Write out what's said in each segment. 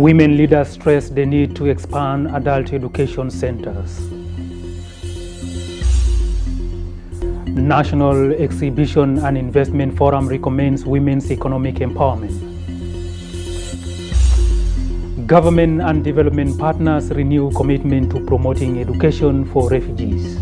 Women leaders stress the need to expand adult education centers. National Exhibition and Investment Forum recommends women's economic empowerment. Government and development partners renew commitment to promoting education for refugees.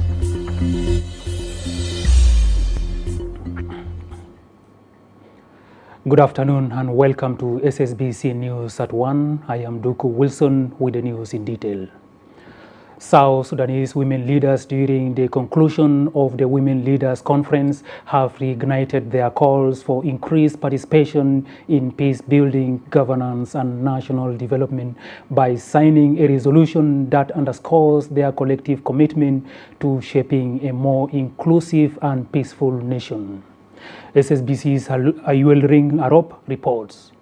Good afternoon and welcome to SSBC News at 1. I am Duku Wilson with the news in detail. South Sudanese women leaders during the conclusion of the Women Leaders Conference have reignited their calls for increased participation in peace building, governance and national development by signing a resolution that underscores their collective commitment to shaping a more inclusive and peaceful nation. SSBC's Ayuel Ring Arop reports.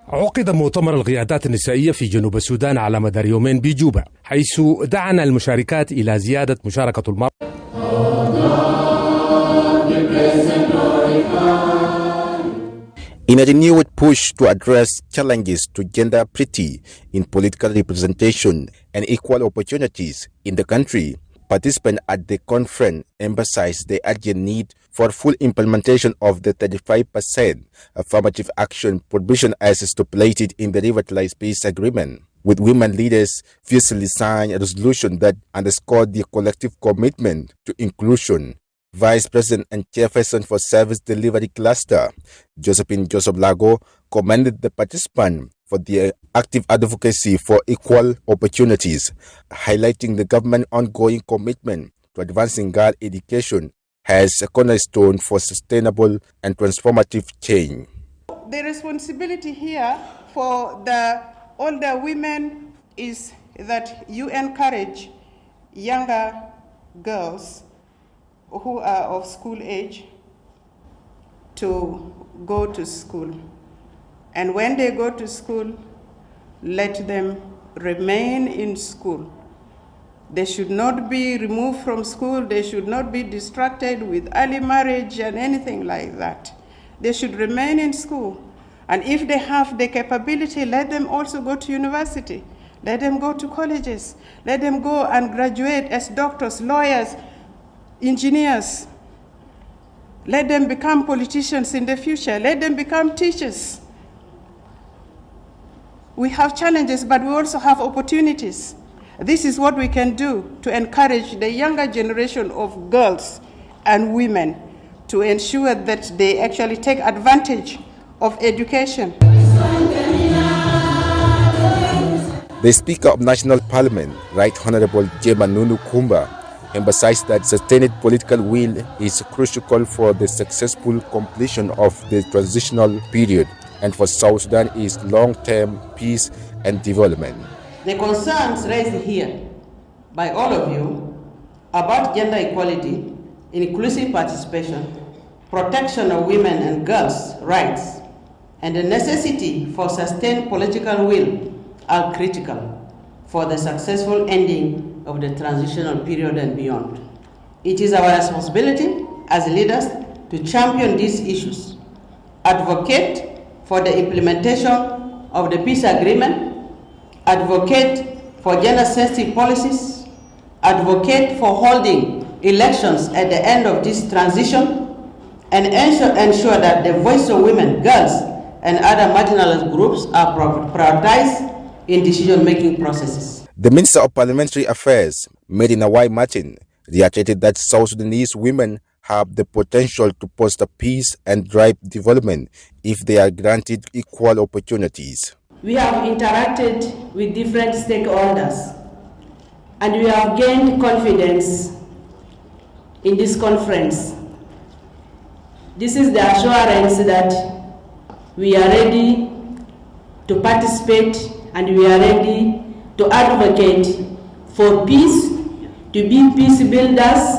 عقد مؤتمر القيادات النسائية في جنوب السودان على مدار يومين بجوبا، حيث دعنا المشاركات إلى زيادة مشاركة المرأة. In a renewed push to address challenges to gender equity in political representation and equal opportunities in the country, participants at the conference emphasized the urgent need for full implementation of the 35% affirmative action provision as stipulated in the revitalized peace agreement, with women leaders fiercely signed a resolution that underscored their collective commitment to inclusion. Vice President and Chairperson for Service Delivery Cluster, Josephine Joseph Lago, commended the participants for their active advocacy for equal opportunities, highlighting the government's ongoing commitment to advancing girl education as a cornerstone for sustainable and transformative change. The responsibility here for the older women is that you encourage younger girls who are of school age to go to school. And when they go to school, let them remain in school. They should not be removed from school. They should not be distracted with early marriage and anything like that. They should remain in school. And if they have the capability, let them also go to university. Let them go to colleges. Let them go and graduate as doctors, lawyers, engineers. Let them become politicians in the future. Let them become teachers. We have challenges, but we also have opportunities. This is what we can do to encourage the younger generation of girls and women to ensure that they actually take advantage of education. The Speaker of National Parliament, Right Honorable Jema Nunu Kumba, emphasized that sustained political will is crucial for the successful completion of the transitional period and for South Sudan is long-term peace and development. The concerns raised here by all of you about gender equality, inclusive participation, protection of women and girls' rights, and the necessity for sustained political will are critical for the successful ending of the transitional period and beyond. It is our responsibility as leaders to champion these issues, advocate for the implementation of the peace agreement, advocate for gender-sensitive policies, advocate for holding elections at the end of this transition, and ensure that the voice of women, girls, and other marginalized groups are prioritized in decision-making processes. The Minister of Parliamentary Affairs, Medina Y. Martin, reiterated that South Sudanese women have the potential to foster peace and drive development if they are granted equal opportunities. We have interacted with different stakeholders and we have gained confidence in this conference. This is the assurance that we are ready to participate and we are ready to advocate for peace, to be peace builders,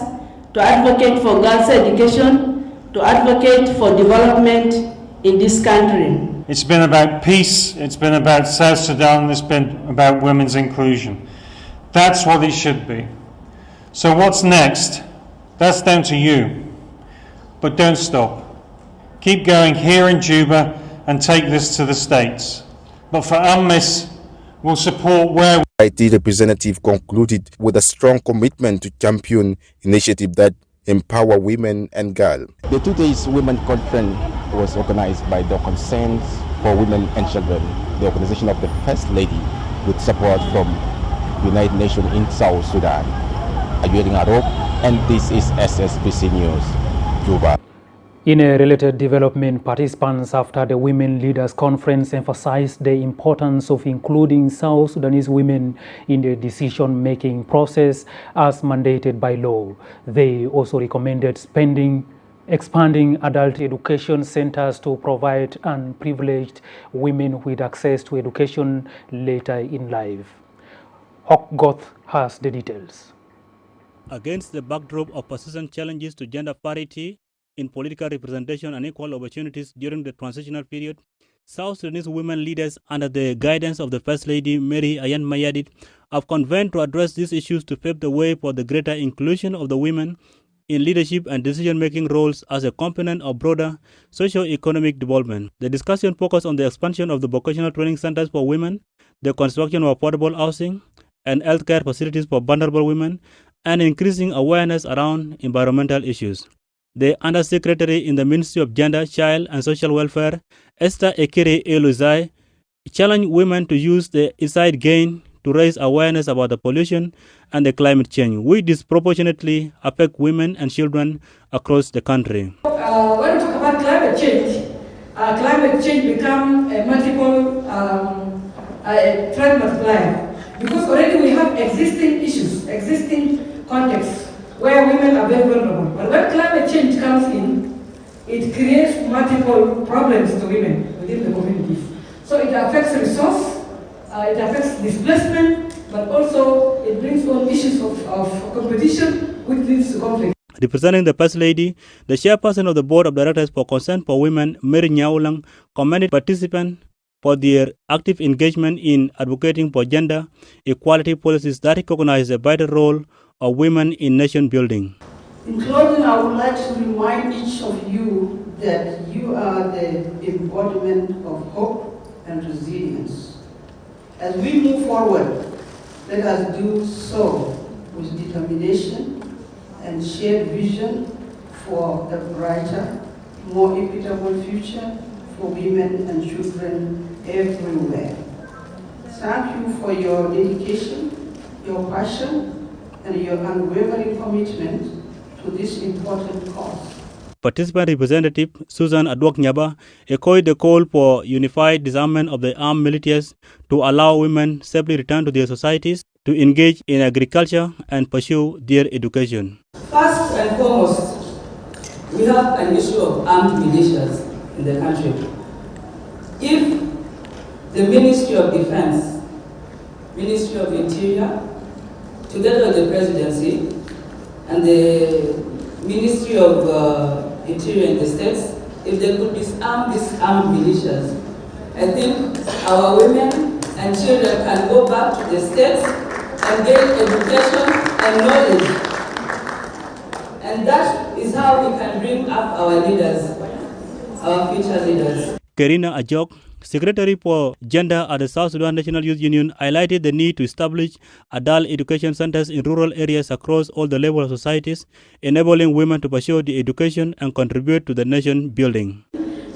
to advocate for girls' education, to advocate for development in this country. It's been about peace, it's been about South Sudan, it's been about women's inclusion. That's what it should be. So what's next? That's down to you. But don't stop. keep going here in Juba and take this to the States. But for UNMISS, we'll support where IT representative concluded with a strong commitment to champion initiatives that empower women and girls. The 2 days women conference was organized by the Concerns for Women and Children, the organization of the First Lady, with support from United Nations in South Sudan. Ayurin Arok, and this is SSBC News, Juba. In a related development, participants after the Women Leaders Conference emphasized the importance of including South Sudanese women in the decision-making process as mandated by law. They also recommended expanding adult education centers to provide unprivileged women with access to education later in life. Hokgoth has the details. Against the backdrop of persistent challenges to gender parity in political representation and equal opportunities during the transitional period, South Sudanese women leaders, under the guidance of the First Lady Mary Ayan Mayadit, have convened to address these issues to pave the way for the greater inclusion of the women in leadership and decision-making roles as a component of broader socio-economic development. The discussion focused on the expansion of the vocational training centers for women, the construction of affordable housing and healthcare facilities for vulnerable women, and increasing awareness around environmental issues. The Undersecretary in the Ministry of Gender, Child and Social Welfare, Esther Ekere Eluzai, challenged women to use the insight gained to raise awareness about the pollution and the climate change, which disproportionately affect women and children across the country. When we talk about climate change becomes a multiple trend multiplier, because already we have existing issues, existing contexts where women are very vulnerable. But when climate change comes in, it creates multiple problems to women within the communities. So it affects resource, it affects displacement, but also it brings on issues of competition, which leads to conflict. Representing the First Lady, the chairperson of the Board of Directors for Concern for Women, Mary Nyaulang, commended participants for their active engagement in advocating for gender equality policies that recognize the vital role of women in nation building. In closing, I would like to remind each of you that you are the embodiment of hope and resilience. As we move forward, let us do so with determination and shared vision for a brighter, more equitable future for women and children everywhere. Thank you for your dedication, your passion, and your unwavering commitment to this important cause. Participant Representative Susan Adwok Nyaba echoed the call for unified disarmament of the armed militias to allow women safely return to their societies, to engage in agriculture and pursue their education. First and foremost, we have an issue of armed militias in the country. If the Ministry of Defense, Ministry of Interior, together with the Presidency and the Ministry of Interior in the states, if they could disarm these armed militias, I think our women and children can go back to the states and gain education and knowledge. And that is how we can bring up our leaders, our future leaders. Karina Ajok, Secretary for Gender at the South Sudan National Youth Union, highlighted the need to establish adult education centers in rural areas across all the levels of societies, enabling women to pursue the education and contribute to the nation building.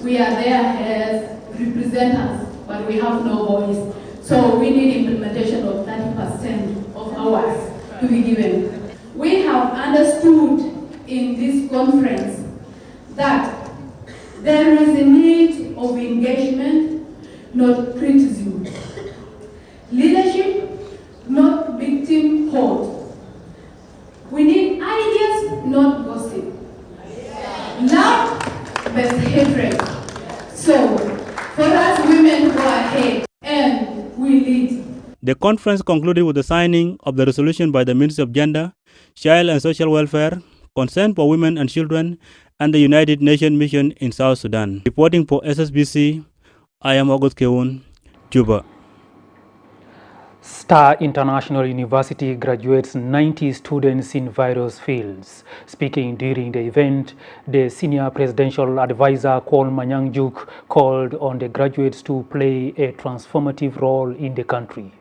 We are there as representatives, but we have no voice. So we need implementation of 30% of ours to be given. We have understood in this conference that there is a need of engagement, not criticism. Leadership, not victimhood. We need ideas, not gossip. Love versus hatred. So, for us women go ahead and we lead. The conference concluded with the signing of the resolution by the Ministry of Gender, Child and Social Welfare, Concern for Women and Children, and the United Nations Mission in South Sudan. Reporting for SSBC, I am August Keun, Juba. Star International University graduates 90 students in various fields. Speaking during the event, the senior presidential advisor, Kwol Manyang-juk, called on the graduates to play a transformative role in the country.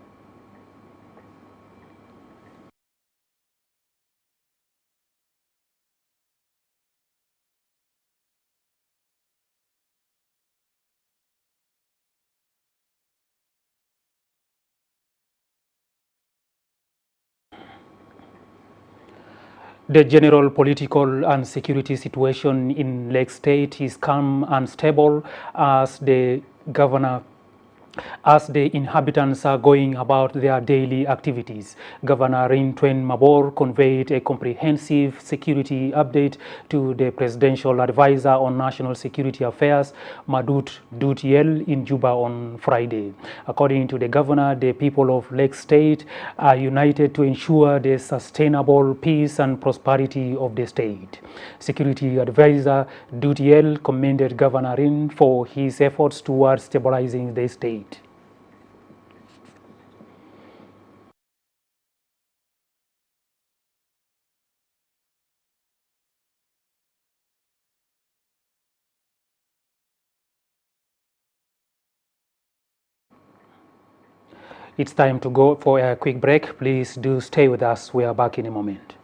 The general political and security situation in Lake State is calm and stable as the inhabitants are going about their daily activities. Governor Rin Tuen Mabor conveyed a comprehensive security update to the Presidential Advisor on National Security Affairs, Madut Dutiel, in Juba on Friday. According to the governor, the people of Lake State are united to ensure the sustainable peace and prosperity of the state. Security Advisor Dutiel commended Governor Rin for his efforts towards stabilizing the state. It's time to go for a quick break. Please do stay with us. We are back in a moment.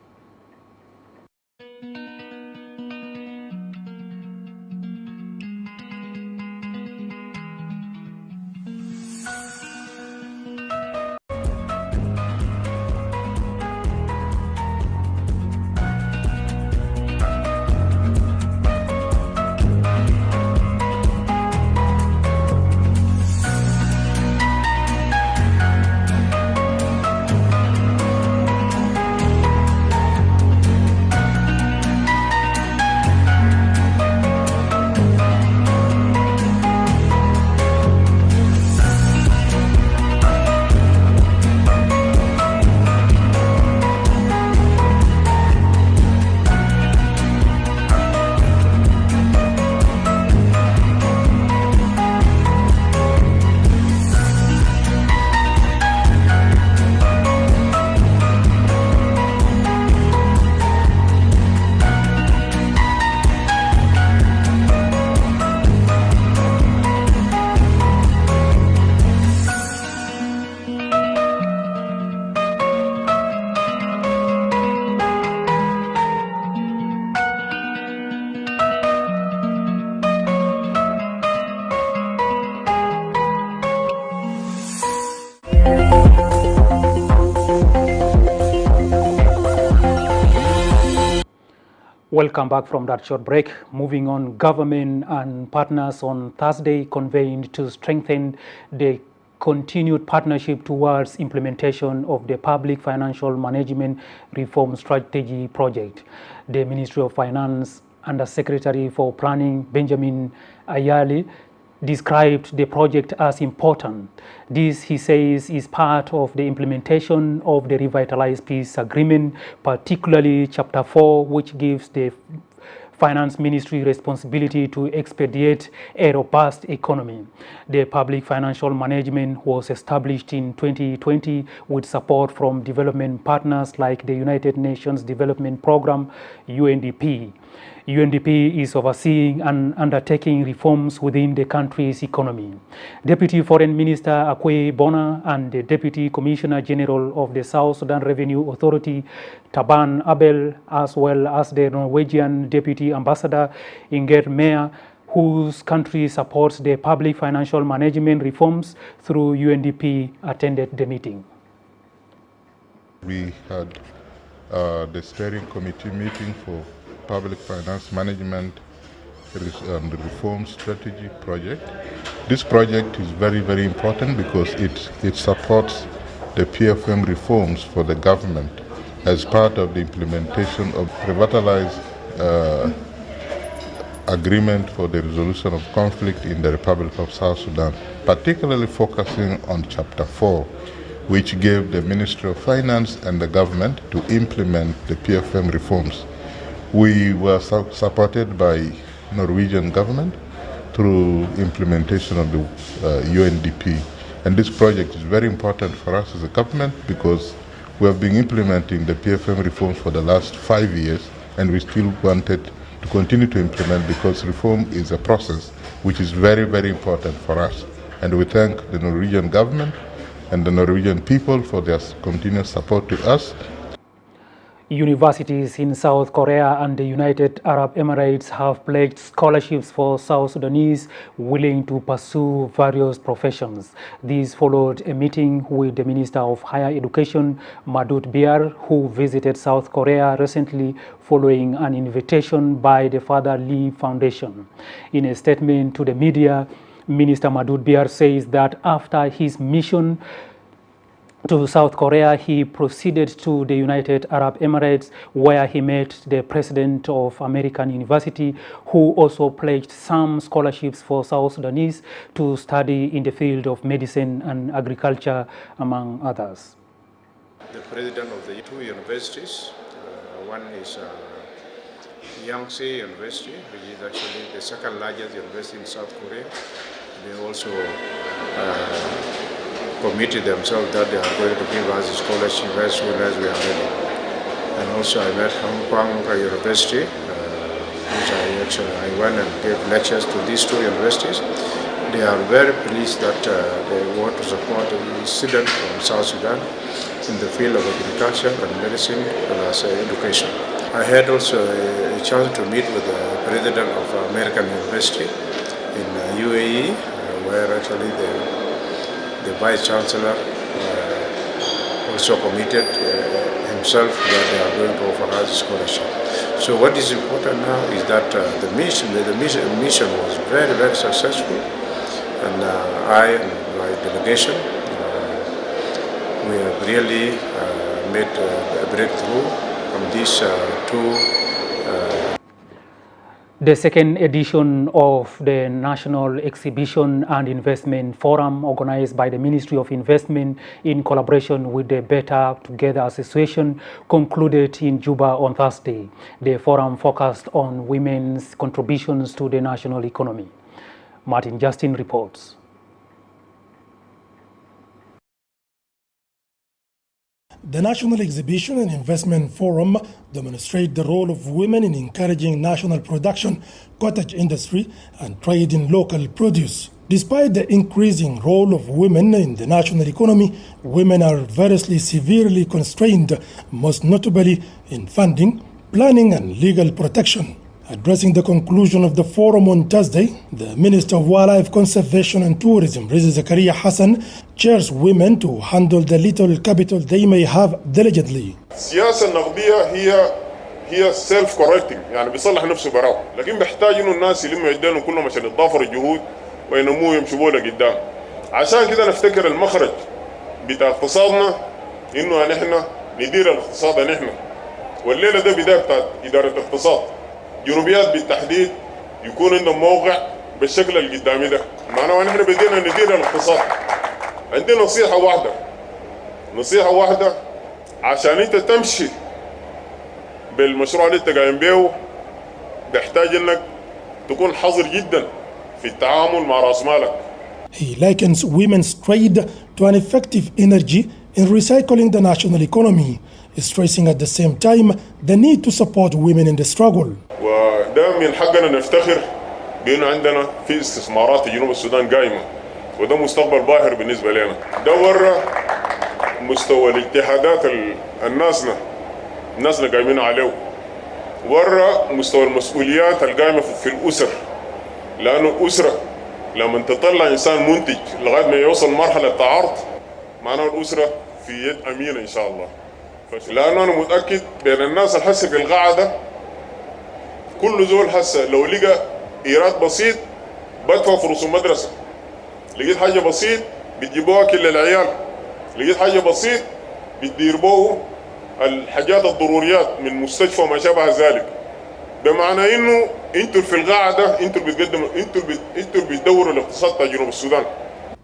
Welcome back from that short break. Moving on, government and partners on Thursday convened to strengthen the continued partnership towards implementation of the Public Financial Management Reform Strategy project. The Ministry of Finance Undersecretary for Planning, Benjamin Ayali, described the project as important. This, he says, is part of the implementation of the Revitalized Peace Agreement, particularly Chapter 4, which gives the Finance Ministry responsibility to expedite a robust economy. The Public Financial Management was established in 2020 with support from development partners like the United Nations Development Programme, UNDP. UNDP is overseeing and undertaking reforms within the country's economy. Deputy Foreign Minister Akwe Bona and the Deputy Commissioner General of the South Sudan Revenue Authority, Taban Abel, as well as the Norwegian Deputy Ambassador Inger Meyer, whose country supports the public financial management reforms through UNDP, attended the meeting. We had the steering committee meeting for Public Finance Management and the Reform Strategy project. This project is very, very important because it supports the PFM reforms for the government as part of the implementation of revitalized agreement for the resolution of conflict in the Republic of South Sudan, particularly focusing on Chapter 4, which gave the Ministry of Finance and the government to implement the PFM reforms. We were supported by Norwegian government through implementation of the UNDP. And this project is very important for us as a government because we have been implementing the PFM reforms for the last 5 years, and we still wanted to continue to implement because reform is a process which is very, very important for us. And we thank the Norwegian government and the Norwegian people for their continuous support to us. Universities in South Korea and the United Arab Emirates have pledged scholarships for South Sudanese willing to pursue various professions. This followed a meeting with the Minister of Higher Education, Madut Biar, who visited South Korea recently following an invitation by the Father Lee Foundation. In a statement to the media, Minister Madut Biar says that after his mission to South Korea, he proceeded to the United Arab Emirates, where he met the president of American University, who also pledged some scholarships for South Sudanese to study in the field of medicine and agriculture, among others. The president of the two universities, one is Yangtze University, which is actually the second largest university in South Korea. They also committed themselves that they are going to give us a scholarship as soon as we are ready. And also I met Hong Kong University, which I went and gave lectures to these two universities. They are very pleased that they want to support the students from South Sudan in the field of agriculture and medicine and also education. I had also a chance to meet with the president of American University in UAE, where actually the Vice Chancellor also committed himself that they are going to offer us a scholarship. So what is important now is that the mission was very, very successful, and I and my delegation, we have really made a breakthrough from these two. The second edition of the National Exhibition and Investment Forum, organized by the Ministry of Investment in collaboration with the Better Together Association, concluded in Juba on Thursday. The forum focused on women's contributions to the national economy. Martin Justin reports. The National Exhibition and Investment Forum demonstrates the role of women in encouraging national production, cottage industry, and trade in local produce. Despite the increasing role of women in the national economy, women are variously severely constrained, most notably in funding, planning, and legal protection. Addressing the conclusion of the forum on Thursday, the Minister of Wildlife Conservation and Tourism, Riza Zakaria Hassan, chairs women to handle the little capital they may have diligently. السياسة النقدية هي self correcting، يعني بيصلح نفسه براه، لكن بيحتاج انه الناس يلموا يدينهم كلهم عشان يتضافروا الجهود وينموا يمشوا له قدام. عشان كده نفتكر المخرج بتاع اقتصادنا انه نحن ندير الاقتصاد نحن. والليله ده بدايه بتاعت اداره الاقتصاد. جنوبيات بالتحديد يكون عندهم موقع بالشكل القدامي ده، معناه نحن بدينا ندير الاقتصاد. عندنا نصيحة واحدة عشان انت تمشي بالمشروع اللي انت قايم بيه، بيحتاج انك تكون حذر جدا في التعامل مع راس مالك. He likens women's trade to an effective energy in recycling the national economy, stressing at the same time the need to support women in the struggle. وده من حقنا نفتخر بأنه عندنا في استثمارات في جنوب السودان قائمة، وده مستقبل باهر بالنسبة لنا. ده ورا مستوى الاجتهادات الناسنا قايمين عليه، ورا مستوى المسؤوليات القائمة في الأسر، لأنه الأسرة لما تطلع إنسان منتج لغاية ما يوصل مرحلة تعارض، معناه الأسرة في يد أمينة إن شاء الله. لأنه أنا متأكد بين الناس الحسي في القاعدة كل زول هسه لو لقى إيراد بسيط بدفع في رسوم مدرسة، لقيت حاجة بسيط بتجيبوها كل العيال، لقيت حاجة بسيط بتديربوه الحاجات الضروريات من مستشفى وما شابه ذلك. بمعنى إنه أنتوا في القاعدة أنتوا بتدوروا الاقتصاد بتاع جنوب السودان.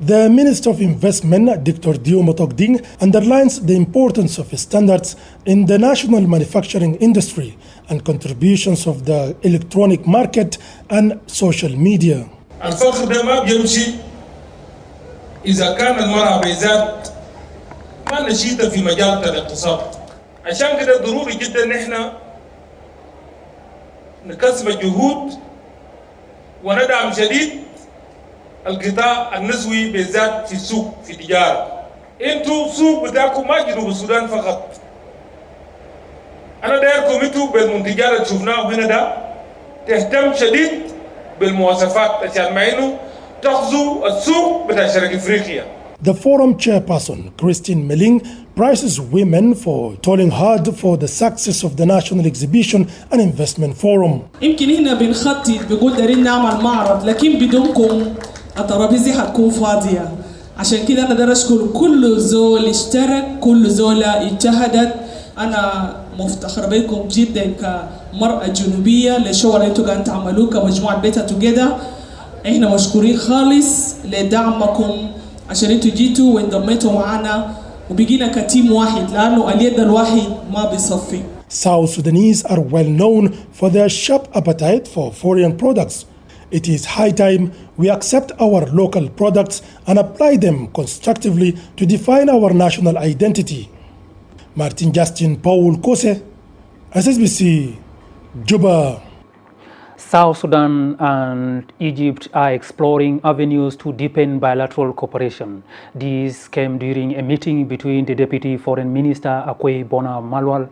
The Minister of Investment, Dr. Dio Motokding, underlines the importance of standards in the national manufacturing industry and contributions of the electronic market and social media. الفخر ده ما بيمشي إذا كان المرأة بالذات ما نشيطة في مجال الاقتصاد. عشان كده ضروري جدا نحن نكثف الجهود وندعم شديد القطاع النسوي بالذات في السوق في التجارة. انتوا سوق بتاعكم ما جنوب السودان فقط. أنا دايركم انتوا بالمنتجات اللي شفناه هنا ده تهتم شديد بالمواصفات عشان ما إنه تغزو السوق بتاع شرق إفريقيا. The forum chairperson, Christine Meling, praises women for toiling hard for the success of the National Exhibition and Investment Forum. يمكن هنا بنخطط بقول دارين نعمل معرض لكن بدونكم الترابيزة حتكون فاضية. عشان كده أنا داير أشكر كل زول اشترك، كل زولة اجتهدت. أنا مفتخرة بكم جدا كمرأة جنوبية للشغل اللي انتوا قاعدين تعملوه كمجموعة بيتا توجذر. احنا مشكورين خالص لدعمكم عشان انتوا جيتوا وانضميتوا معنا وبقينا كتيم واحد لأنه اليد الواحد ما بيصفي. South Sudanese are well known for their sharp appetite for foreign products. It is high time we accept our local products and apply them constructively to define our national identity. Martin Justin Paul Kose, SSBC, Juba. South Sudan and Egypt are exploring avenues to deepen bilateral cooperation. This came during a meeting between the Deputy Foreign Minister Akwe Bona Malwal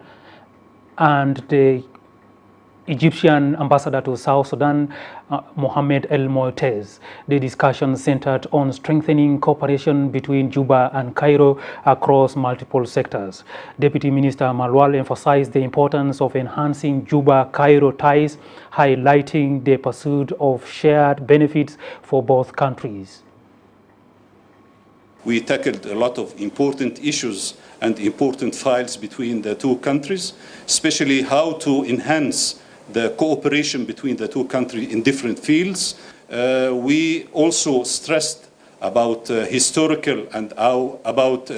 and the Egyptian ambassador to South Sudan, Mohamed El Moatez. The discussion centered on strengthening cooperation between Juba and Cairo across multiple sectors. Deputy Minister Malwal emphasized the importance of enhancing Juba-Cairo ties, highlighting the pursuit of shared benefits for both countries. We tackled a lot of important issues and important files between the two countries, especially how to enhance the cooperation between the two countries in different fields. We also stressed about historical and about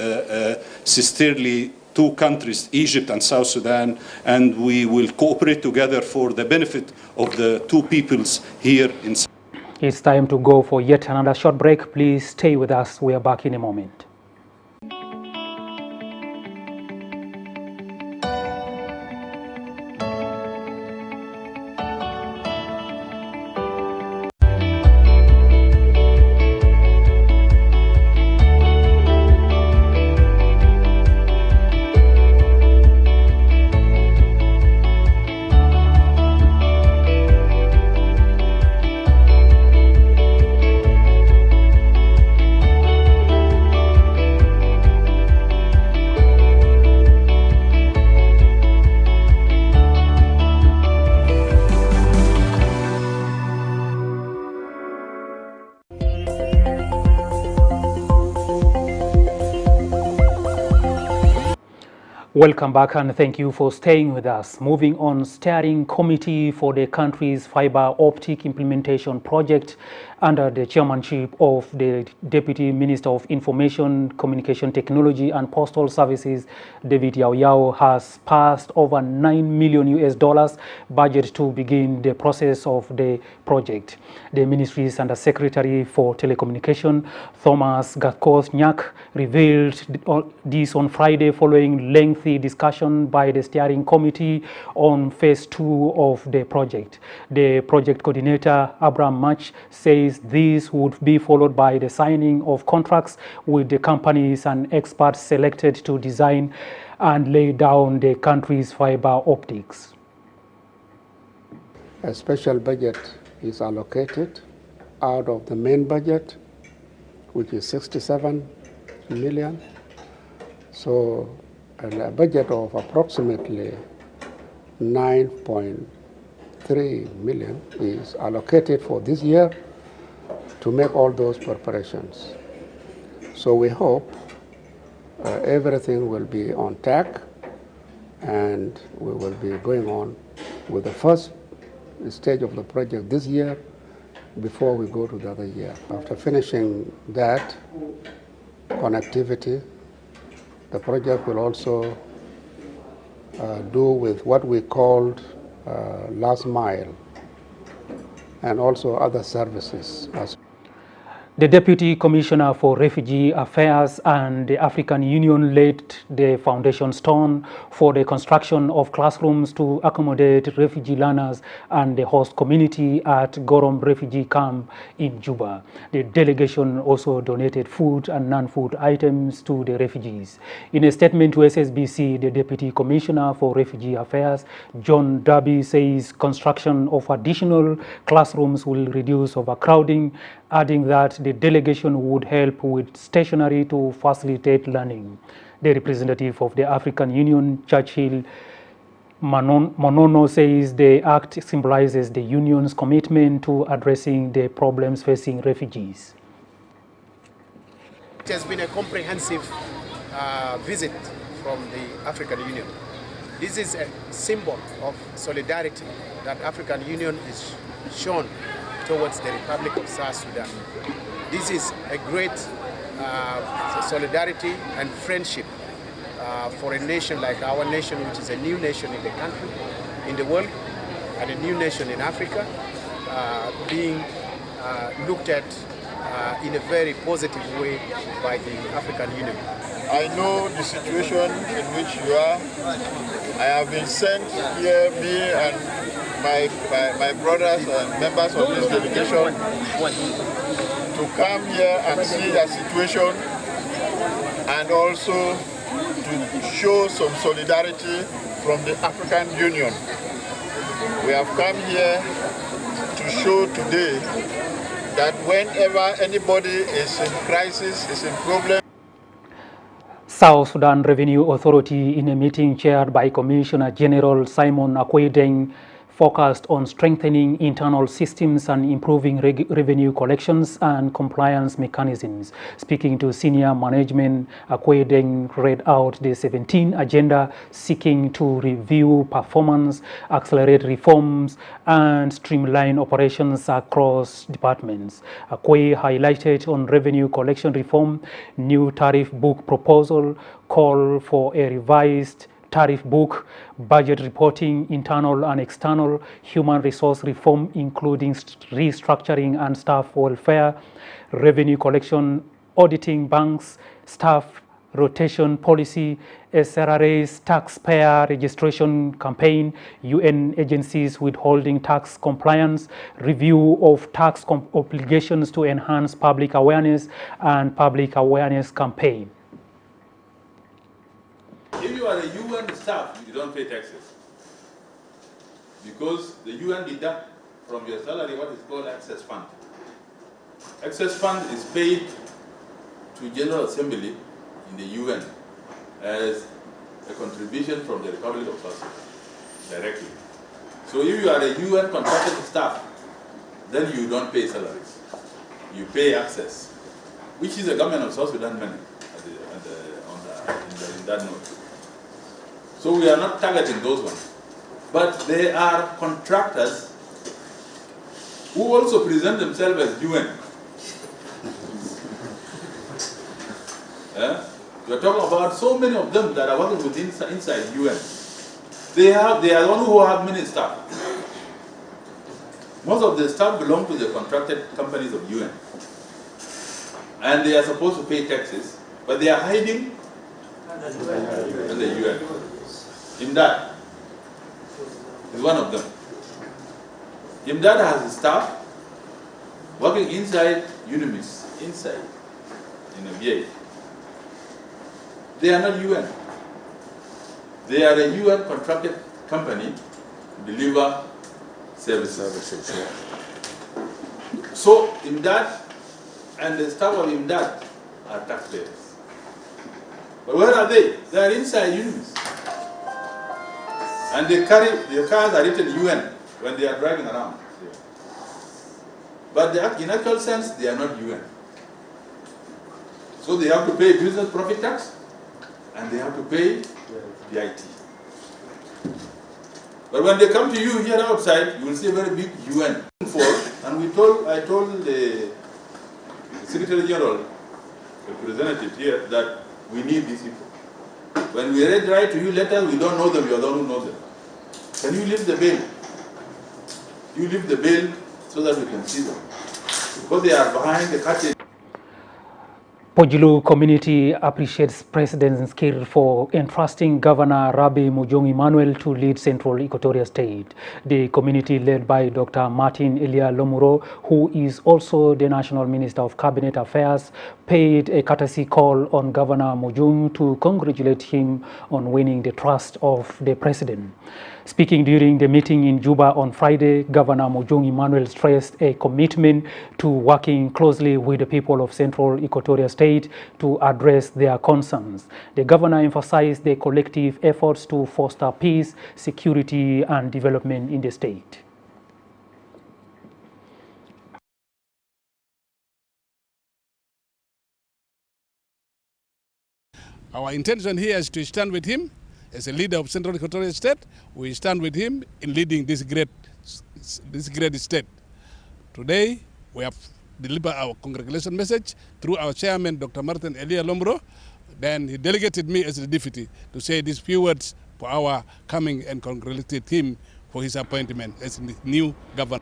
sisterly two countries, Egypt and South Sudan, and we will cooperate together for the benefit of the two peoples here in South Sudan. It's time to go for yet another short break. Please stay with us. We are back in a moment. Welcome back and thank you for staying with us. Moving on, steering committee for the country's fiber optic implementation project under the chairmanship of the Deputy Minister of Information, Communication Technology and Postal Services, David Yao Yao, has passed over $9 million budget to begin the process of the project. The ministry's Undersecretary for Telecommunication, Thomas Gatkos-Nyak, revealed this on Friday following lengthy discussion by the steering committee on phase 2 of the project. The project coordinator, Abraham Mach, says this would be followed by the signing of contracts with the companies and experts selected to design and lay down the country's fiber optics. A special budget is allocated out of the main budget, which is 67 million. So a budget of approximately 9.3 million is allocated for this year to make all those preparations. So we hope everything will be on track and we will be going on with the first stage of the project this year before we go to the other year. After finishing that connectivity, the project will also do with what we called last mile and also other services. The Deputy Commissioner for Refugee Affairs and the African Union laid the foundation stone for the construction of classrooms to accommodate refugee learners and the host community at Gorom Refugee Camp in Juba. The delegation also donated food and non-food items to the refugees. In a statement to SSBC, the Deputy Commissioner for Refugee Affairs, John Darby, says construction of additional classrooms will reduce overcrowding, adding that the delegation would help with stationery to facilitate learning. The representative of the African Union, Churchill Monono, says the act symbolizes the Union's commitment to addressing the problems facing refugees. It has been a comprehensive visit from the African Union. This is a symbol of solidarity that African Union is shown towards the Republic of South Sudan. This is a great solidarity and friendship for a nation like our nation, which is a new nation in the country, in the world, and a new nation in Africa, being looked at in a very positive way by the African Union. I know the situation in which you are. I have been sent here, me and my brothers and members of this delegation, to come here and see the situation and also to show some solidarity from the African Union. We have come here to show today that whenever anybody is in crisis, is in problem. South Sudan Revenue Authority, in a meeting chaired by Commissioner General Simon Akwedeng, focused on strengthening internal systems and improving revenue collections and compliance mechanisms. Speaking to senior management, Akwedeng read out the 17 agenda seeking to review performance, accelerate reforms, and streamline operations across departments. Akwe highlighted on revenue collection reform, new tariff book proposal, call for a revised tariff book, budget reporting, internal and external, human resource reform, including restructuring and staff welfare, revenue collection, auditing banks, staff rotation policy, SRRA's taxpayer registration campaign, UN agencies withholding tax compliance, review of tax obligations to enhance public awareness, and public awareness campaign. If you are a UN staff, you don't pay taxes. Because the UN deduct from your salary what is called excess fund. Excess fund is paid to General Assembly in the UN as a contribution from the Republic of South Sudan directly. So if you are a UN contracted staff, then you don't pay salaries. You pay access, which is the government of South Sudan money in that note. So we are not targeting those ones. But there are contractors who also present themselves as UN. We are talking about so many of them that are working within inside UN. They are the ones who have many staff. Most of the staff belong to the contracted companies of UN. And they are supposed to pay taxes, but they are hiding in the UN. IMDAD is one of them. IMDAD has a staff working inside UNIMIS, inside, in a VA. They are not UN. They are a UN contracted company to deliver services. So IMDAD and the staff of IMDAD are taxpayers. But where are they? They are inside UNIMIS. And they carry, their cars are written UN when they are driving around. But in actual sense, they are not UN. So they have to pay business profit tax and they have to pay VAT. But when they come to you here outside, you will see a very big UN. And I told the Secretary General, representative here, that we need these people. When we write to you letters, we don't know them, you are the one who knows them. Can you lift the veil? You lift the veil so that we can see them. Because they are behind the curtain. Pojulu community appreciates President Kiir for entrusting Governor Rabi Mujong Emmanuel to lead Central Equatoria State. The community, led by Dr. Martin Elia Lomuro, who is also the National Minister of Cabinet Affairs, paid a courtesy call on Governor Mujong to congratulate him on winning the trust of the President. Speaking during the meeting in Juba on Friday, Governor Mujong Emmanuel stressed a commitment to working closely with the people of Central Equatoria State to address their concerns. The governor emphasized the collective efforts to foster peace, security, and development in the state. Our intention here is to stand with him. As a leader of Central Equatoria State, we stand with him in leading this great state. Today, we have delivered our congratulation message through our chairman, Dr. Martin Elia Lomuro. Then he delegated me as the deputy to say these few words for our coming and congratulate him for his appointment as the new governor.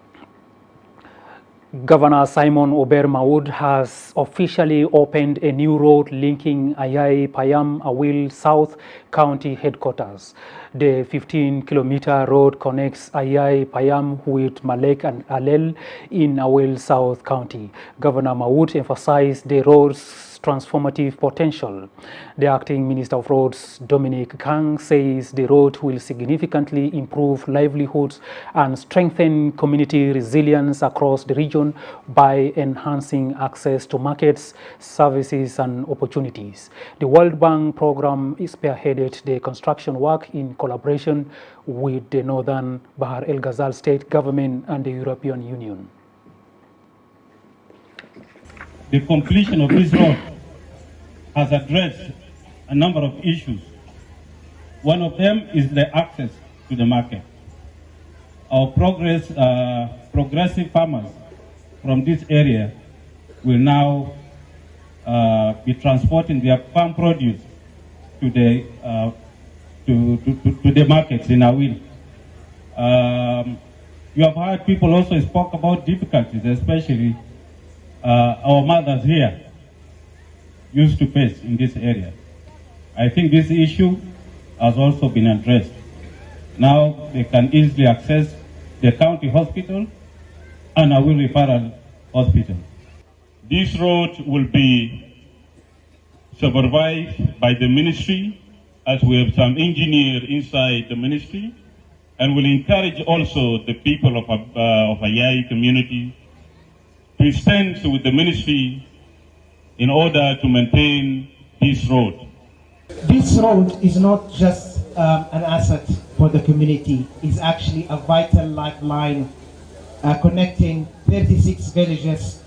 Governor Simon Ober Maud has officially opened a new road linking Ayai Payam Awil South County headquarters. The 15-kilometer road connects Ayai Payam with Malek and Alel in Awil South County. Governor Maud emphasized the road's transformative potential. The acting Minister of Roads, Dominic Kang, says the road will significantly improve livelihoods and strengthen community resilience across the region by enhancing access to markets, services, and opportunities. The World Bank program spearheaded the construction work in collaboration with the Northern Bahr el Ghazal state government and the European Union. The completion of this road has addressed a number of issues. One of them is the access to the market. Our progressive farmers from this area will now be transporting their farm produce to the markets in Awil. You have heard people also spoke about difficulties, especially our mothers here used to face in this area. I think this issue has also been addressed. Now they can easily access the county hospital and Awil Referral Hospital. This road will be supervised by the ministry, as we have some engineer inside the ministry, and will encourage also the people of Ayai community to stand with the ministry in order to maintain this road. This road is not just an asset for the community, it's actually a vital lifeline connecting 36 villages,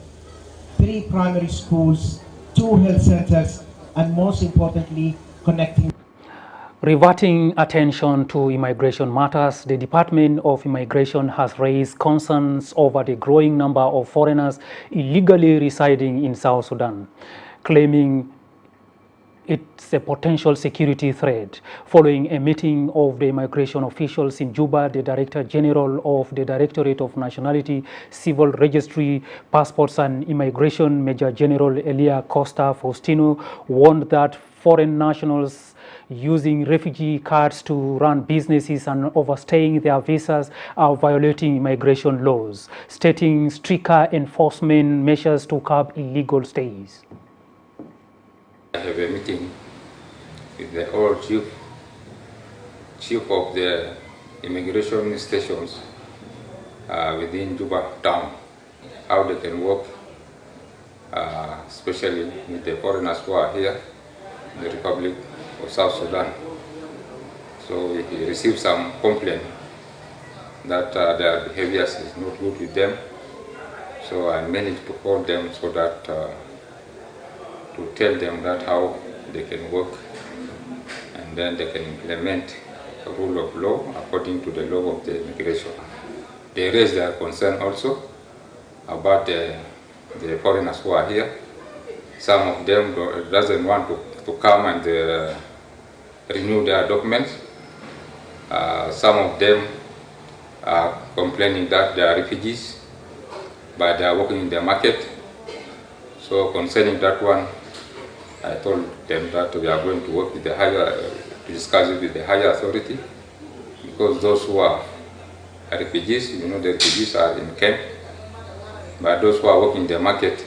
3 primary schools, 2 health centers, and most importantly, connecting. Reverting attention to immigration matters, the Department of Immigration has raised concerns over the growing number of foreigners illegally residing in South Sudan, claiming it's a potential security threat. Following a meeting of the immigration officials in Juba, the Director General of the Directorate of Nationality, Civil Registry, Passports and Immigration, Major General Elia Costa Faustino, warned that foreign nationals using refugee cards to run businesses and overstaying their visas are violating immigration laws, stating stricter enforcement measures to curb illegal stays. I have a meeting with the old chief of the immigration stations within Juba town, how they can work, especially with the foreigners who are here in the Republic of South Sudan. So he received some complaint that their behavior is not good with them. So I managed to call them so that to tell them that how they can work, and then they can implement the rule of law according to the law of the immigration. They raised their concern also about the foreigners who are here. Some of them doesn't want to come and renew their documents. Some of them are complaining that they are refugees, but they are working in the market. So concerning that one, I told them that we are going to work with the higher, to discuss it with the higher authority, because those who are refugees, you know, the refugees are in camp, but those who are working in the market,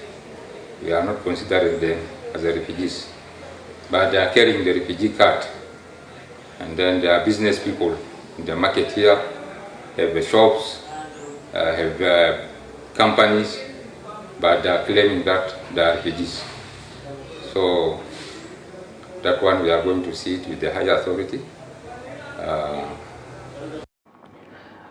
we are not considering them as the refugees, but they are carrying the refugee card, and then there are business people in the market here, have shops, have companies, but they are claiming that they are refugees. So that one we are going to see it with the higher authority.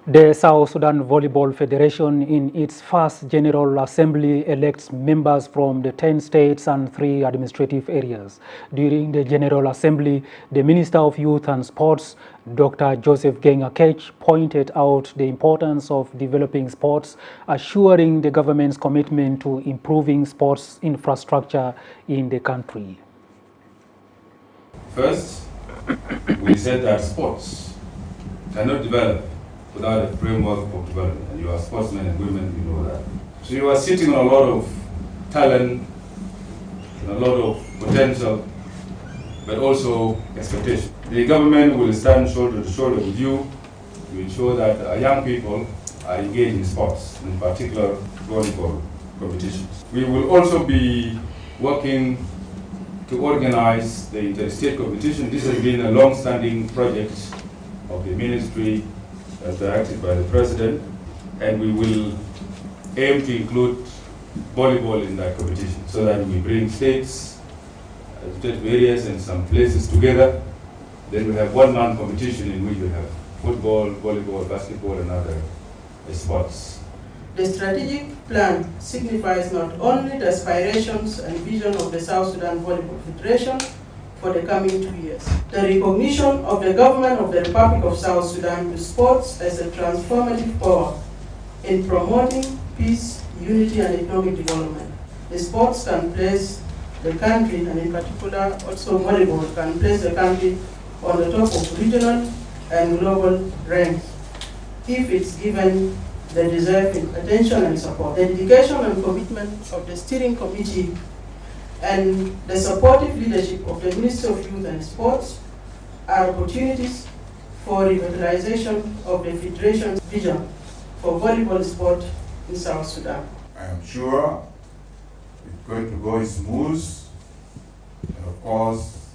The South Sudan Volleyball Federation in its first General Assembly elects members from the 10 states and 3 administrative areas. During the General Assembly, the Minister of Youth and Sports, Dr. Joseph Genga-Kech, pointed out the importance of developing sports, assuring the government's commitment to improving sports infrastructure in the country. First, we said that sports cannot develop without a framework of development. And you are sportsmen and women, you know that. So you are sitting on a lot of talent, and a lot of potential, but also expectation. The government will stand shoulder to shoulder with you to ensure that our young people are engaged in sports, in particular volleyball competitions. We will also be working to organize the interstate competition. This has been a long-standing project of the ministry as directed by the President, and we will aim to include volleyball in that competition so that we bring states, state areas and some places together. Then we have one-month competition in which we have football, volleyball, basketball and other sports. The strategic plan signifies not only the aspirations and vision of the South Sudan Volleyball Federation for the coming 2 years. The recognition of the government of the Republic of South Sudan to sports as a transformative power in promoting peace, unity and economic development. The sports can place the country, and in particular also volleyball, can place the country on the top of regional and global ranks if it's given the deserved attention and support. The dedication and commitment of the steering committee and the supportive leadership of the Ministry of Youth and Sports are opportunities for revitalization of the Federation's vision for volleyball sport in South Sudan. I am sure it's going to go smooth, and of course,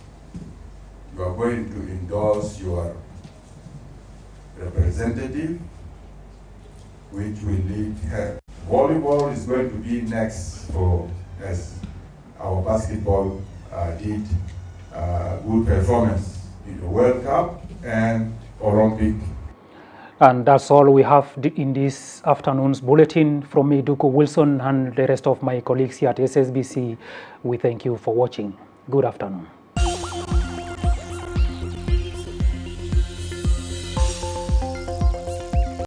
you are going to endorse your representative, which will lead her. Volleyball is going to be next for as our basketball did good performance in the World Cup and Olympic. And that's all we have in this afternoon's bulletin. From me, Duku Wilson, and the rest of my colleagues here at SSBC, we thank you for watching. Good afternoon.